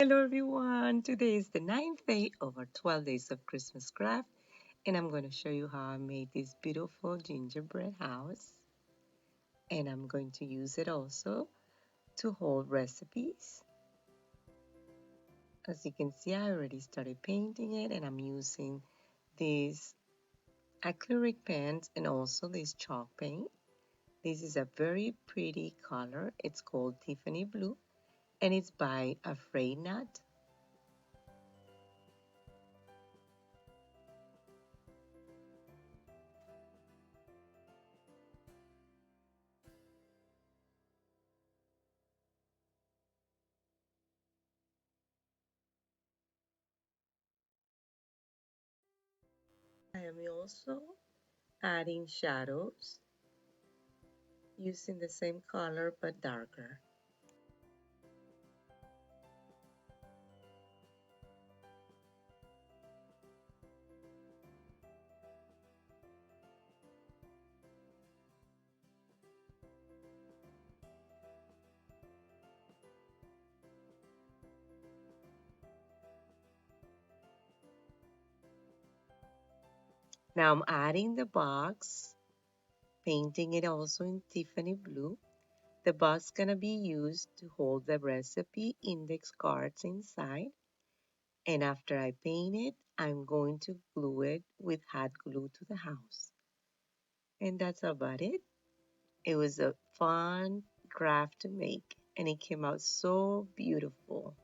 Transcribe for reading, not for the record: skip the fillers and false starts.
Hello everyone! Today is the ninth day of our 12 days of Christmas craft, and I'm going to show you how I made this beautiful gingerbread house. And I'm going to use it also to hold recipes. As you can see, I already started painting it, and I'm using these acrylic paints and also this chalk paint. This is a very pretty color. It's called Tiffany Blue, and it's by Afraid Not. I am also adding shadows using the same color but darker. Now I'm adding the box, painting it also in Tiffany blue. The box gonna be used to hold the recipe index cards inside. And after I paint it, I'm going to glue it with hot glue to the house. And that's about it. It was a fun craft to make and it came out so beautiful.